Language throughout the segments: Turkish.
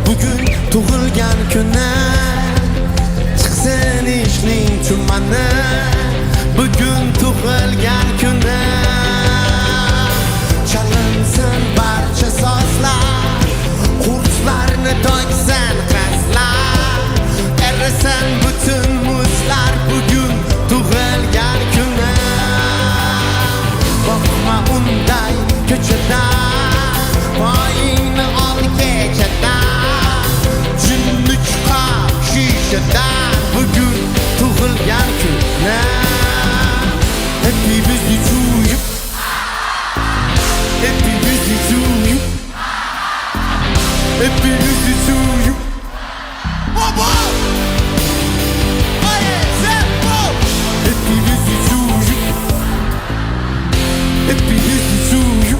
Bugün tug'ilgan kuni, chiqsin ishning tumani. Bugün tug'ilgan kuni, chalinsin barcha sozlar, qurslarni to'ksin qizlar, erisin bütün muzlar. Bugün tug'ilgan kuni, boqma unday ko'chada, poyingni ol kechada, jinni chiqar shishadan. Bugün tug'ilgan kuni, happy birthday to you, happy birthday to you, happy birthday to you. Baba! Happy birthday to you, happy birthday to you,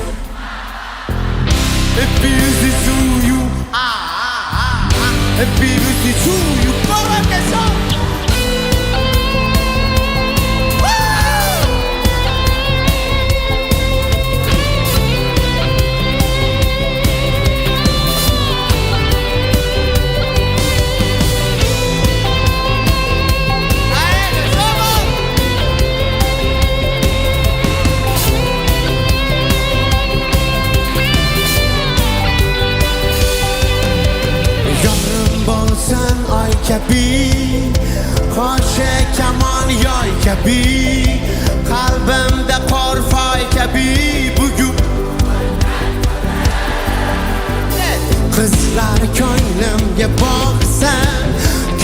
happy birthday to you, happy birthday to you. Baba, que son? Kabi, qo'sha kamon yoy kabi, qalbimda qorfoy kabi. Bugun qizlar ko'nglimga boqsan,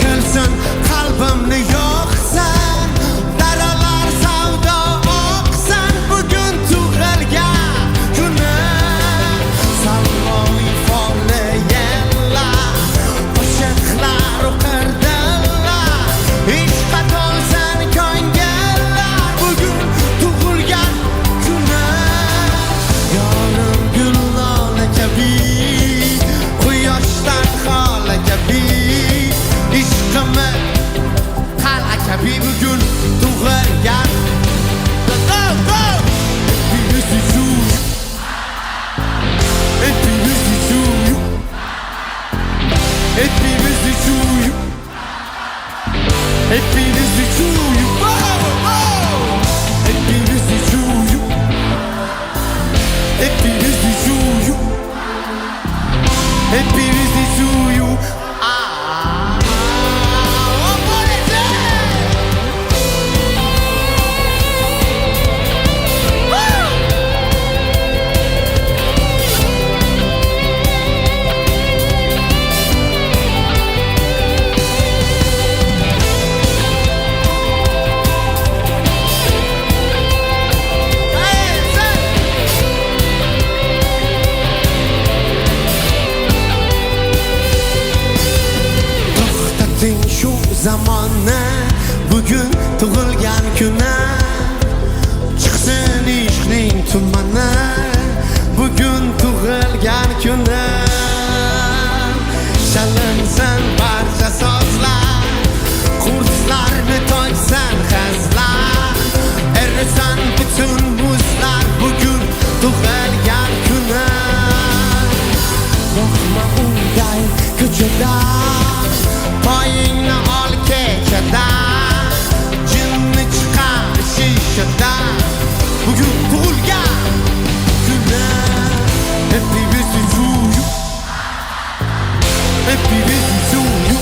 kelsin qalbimni yoqsan, daralar savdo oqsan. Bugün tug'ilgan kuni, salmoy folli yellar, qo'shiqlar o'qirdilar, ishqa to'lsin ko'ngillar. Bugün tug'ilgan kuni, yonim gullola kabi, quyoshdan xola kabi, ishqimiz qal'a kabi. Bugün tug'ilgan happy birthday to you, happy birthday to you, happy birthday to you, happy birthday to you, happy birthday to you, happy birthday to you. Şu zamanı, bugün tug'ilgan kuni, chiqsin ishning tumani. Bugün tug'ilgan kuni, chalinsin barcha sozlar, qurslarni to'ksin qizlar, erisin bütün muzlar. Bugün tug'ilgan kuni, boqma unday ko'chada, poyingni ol kechada, jinni chiqar shishadan. Bugün tug'ilgan kuni, happy birthday to you, happy birthday to you,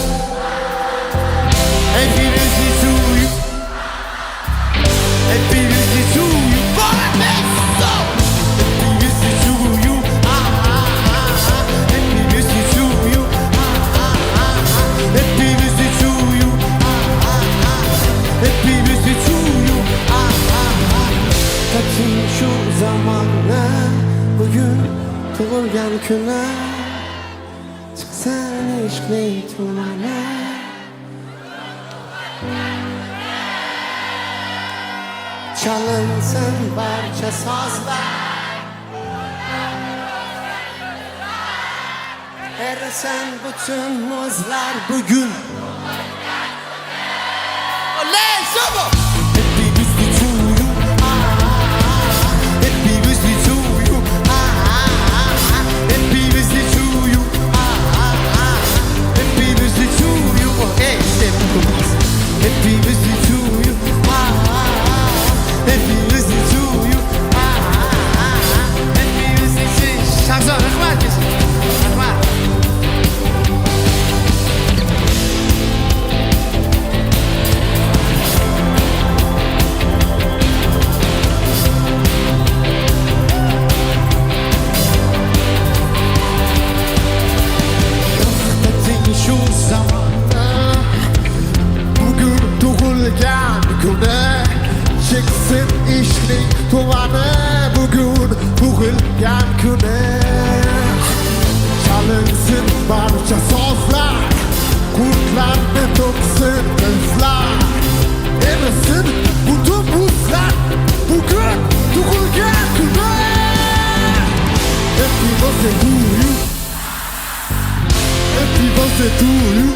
happy birthday to you, happy birthday to you. Happy birthday to you, happy birthday to you, happy birthday to you, happy birthday to you. Kaçın şu zamanı, bugün tug'ilgan kuni, chiqsin ishqning tumani. Chalinsin barcha sozlar, erisin bütün muzlar. Bugün Let's go! Happy birthday to you, happy birthday to you, happy birthday to you, Happy birthday to you. Happy birthday to you. Shahzod, rahmat. Rahmat. Shu zamonda bugun tug'ilgan kuni cheksin ishning tovani bugun tug'ilgan kuni chalinsin barcha sozlar qurtlarni to'ksin qizlar erisin butun buzlar bugun tug'ilgan kuni. Happy birthday to you. Happy birthday to you.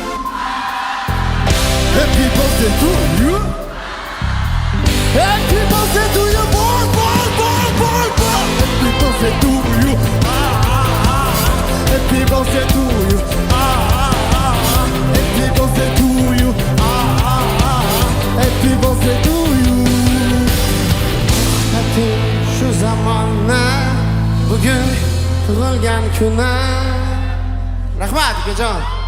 Happy birthday to you. Happy birthday to you, boy, boy, boy, boy, boy. Happy birthday to you. Happy birthday to you. Happy birthday to you. Happy birthday to you. Happy şu zamanla bugün tug'ilgan kuni. Rahmat, akajon.